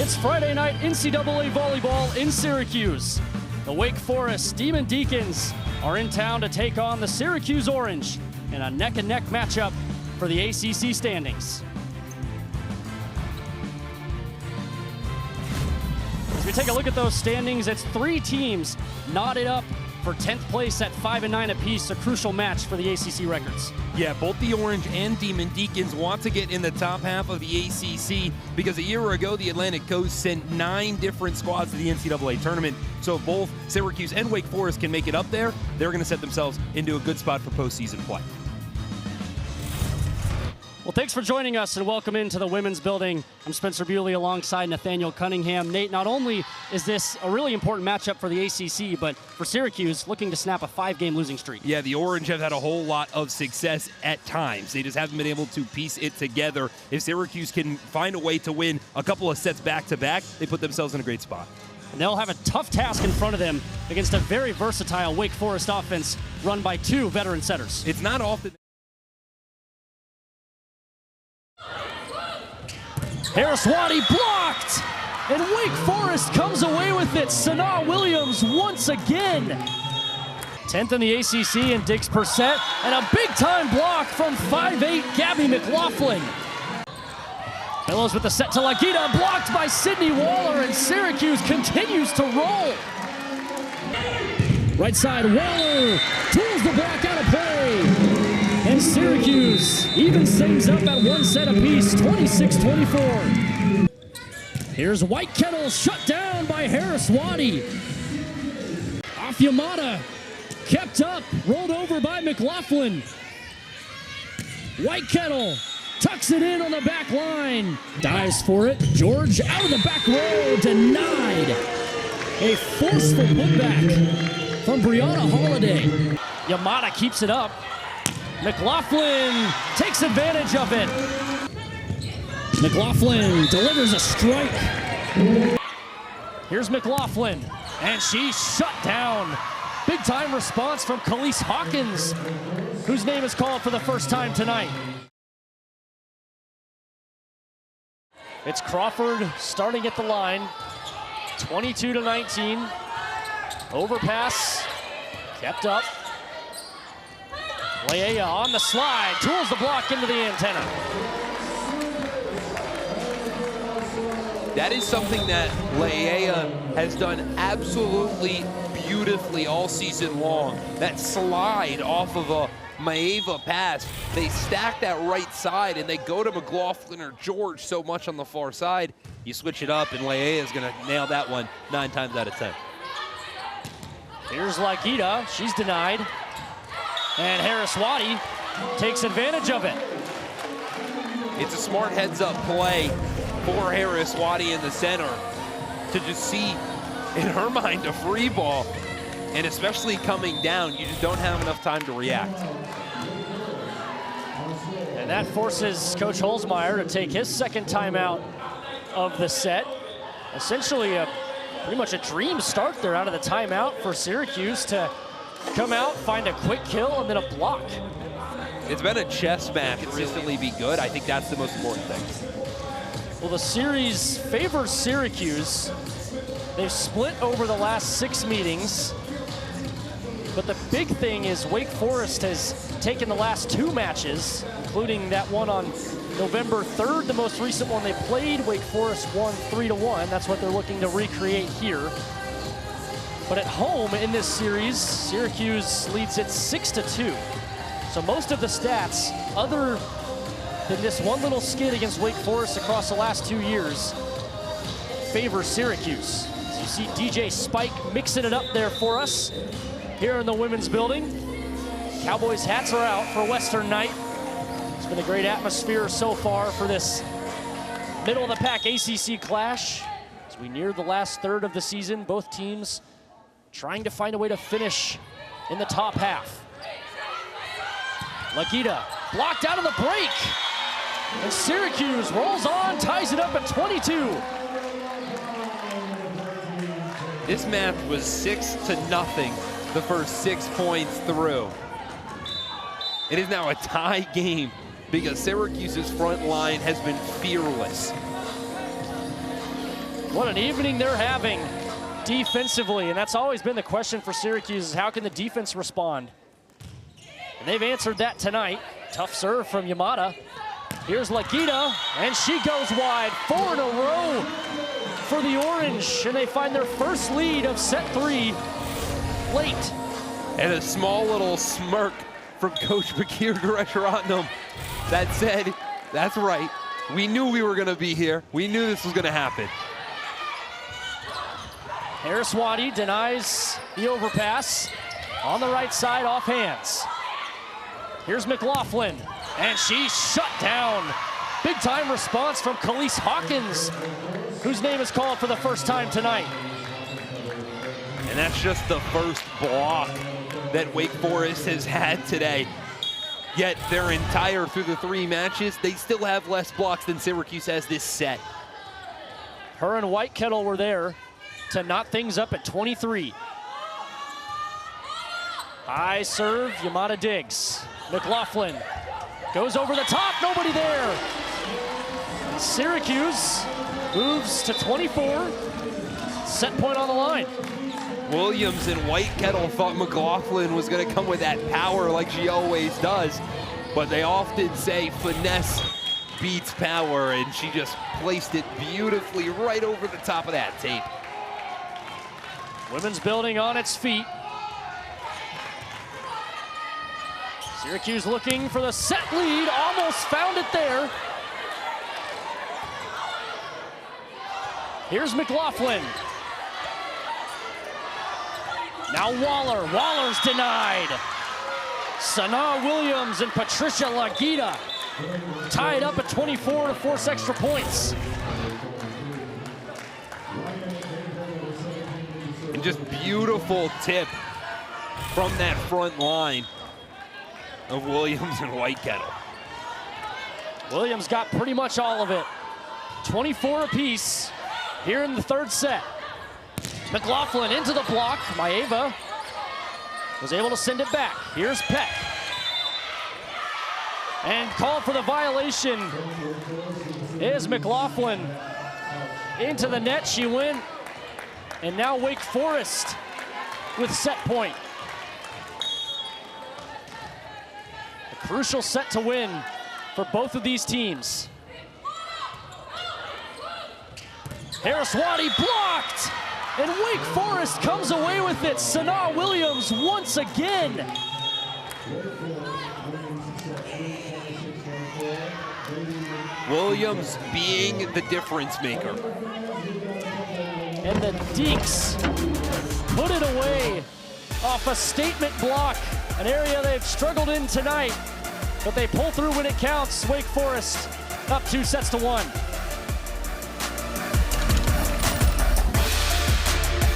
It's Friday night NCAA volleyball in Syracuse. The Wake Forest Demon Deacons are in town to take on the Syracuse Orange in a neck-and-neck matchup for the ACC standings. As we take a look at those standings, it's three teams knotted up for 10th place at 5 and 9 apiece, a crucial match for the ACC records. Yeah, both the Orange and Demon Deacons want to get in the top half of the ACC because a year ago, the Atlantic Coast sent 9 different squads to the NCAA tournament. So if both Syracuse and Wake Forest can make it up there, they're going to set themselves into a good spot for postseason play. Well, thanks for joining us and welcome into the women's building. I'm Spencer Buley alongside Nathaniel Cunningham. Nate, not only is this a really important matchup for the ACC, but for Syracuse, looking to snap a 5-game losing streak. Yeah, the Orange have had a whole lot of success at times. They just haven't been able to piece it together. If Syracuse can find a way to win a couple of sets back-to-back, they put themselves in a great spot. And they'll have a tough task in front of them against a very versatile Wake Forest offense run by 2 veteran setters. It's not often. Harris-Waddy blocked, and Wake Forest comes away with it. Sanaa Williams once again. 10th in the ACC in digs per set, and a big-time block from 5'8" Gabby McLaughlin. Billows with the set to Lagita, blocked by Sydney Waller, and Syracuse continues to roll. Right side, Waller tools the block out of play. And Syracuse evens things up at 1 set apiece, 26-24. Here's Whitekettle shut down by Harris-Waddy. Off Yamada, kept up, rolled over by McLaughlin. Whitekettle tucks it in on the back line. Dives for it, George out of the back row, denied. A forceful putback from Brianna Holiday. Yamada keeps it up. McLaughlin takes advantage of it. McLaughlin delivers a strike. Here's McLaughlin, and she's shut down. Big time response from Khalees Hawkins, whose name is called for the first time tonight. It's Crawford starting at the line, 22-19. Overpass, kept up. Leia on the slide, tools the block into the antenna. That is something that Leia has done absolutely beautifully all season long. That slide off of a Maeva pass, they stack that right side and they go to McLaughlin or George so much on the far side. You switch it up and Leia is gonna nail that one 9 times out of 10. Here's Lagita, she's denied. And Harris-Waddy takes advantage of it. It's a smart heads-up play for Harris-Waddy in the center to just see, in her mind, a free ball. And especially coming down, you just don't have enough time to react. And that forces Coach Holzmeyer to take his second timeout of the set. Essentially, pretty much a dream start there out of the timeout for Syracuse to come out, find a quick kill, and then a block. It's been a chess match, consistently be good. I think that's the most important thing. Well, the series favors Syracuse. They've split over the last 6 meetings. But the big thing is Wake Forest has taken the last 2 matches, including that one on November 3rd, the most recent one they played. Wake Forest won 3-1. That's what they're looking to recreate here. But at home in this series, Syracuse leads it 6-2. So most of the stats, other than this one little skid against Wake Forest across the last 2 years, favor Syracuse. So you see DJ Spike mixing it up there for us here in the women's building. Cowboys hats are out for Western night. It's been a great atmosphere so far for this middle of the pack ACC clash. As we near the last third of the season, both teams trying to find a way to finish in the top half. Lagita blocked out of the break. And Syracuse rolls on, ties it up at 22. This match was 6-0 the first 6 points through. It is now a tie game because Syracuse's front line has been fearless. What an evening they're having defensively, and that's always been the question for Syracuse, is how can the defense respond? And they've answered that tonight. Tough serve from Yamada. Here's Lagita, and she goes wide. 4 in a row for the Orange, and they find their first lead of set 3 late. And a small little smirk from Coach Bakir Garesharatnam that said, that's right, we knew we were gonna be here. We knew this was gonna happen. Harriswadi denies the overpass. On the right side, off hands. Here's McLaughlin, and she's shut down. Big time response from Khalees Hawkins, whose name is called for the first time tonight. And that's just the first block that Wake Forest has had today. Yet their entire, through the 3 matches, they still have less blocks than Syracuse has this set. Her and Whitekettle were there to knot things up at 23. High serve, Yamada digs. McLaughlin goes over the top, nobody there. Syracuse moves to 24. Set point on the line. Williams and Whitekettle thought McLaughlin was gonna come with that power like she always does, but they often say finesse beats power, and she just placed it beautifully right over the top of that tape. Women's building on its feet. Syracuse looking for the set lead, almost found it there. Here's McLaughlin. Now Waller, Waller's denied. Sanaa Williams and Patricia Lagita tied up at 24 to force extra points. And just beautiful tip from that front line of Williams and Whitekettle. Williams got pretty much all of it. 24 apiece here in the 3rd set. McLaughlin into the block. Maeva was able to send it back. Here's Peck. And called for the violation is McLaughlin. Into the net she went. And now Wake Forest with set point. A crucial set to win for both of these teams. Harriswadi blocked, and Wake Forest comes away with it. Sanaa Williams once again. Williams being the difference maker. And the Deeks put it away off a statement block, an area they've struggled in tonight, but they pull through when it counts. Wake Forest up 2 sets to 1.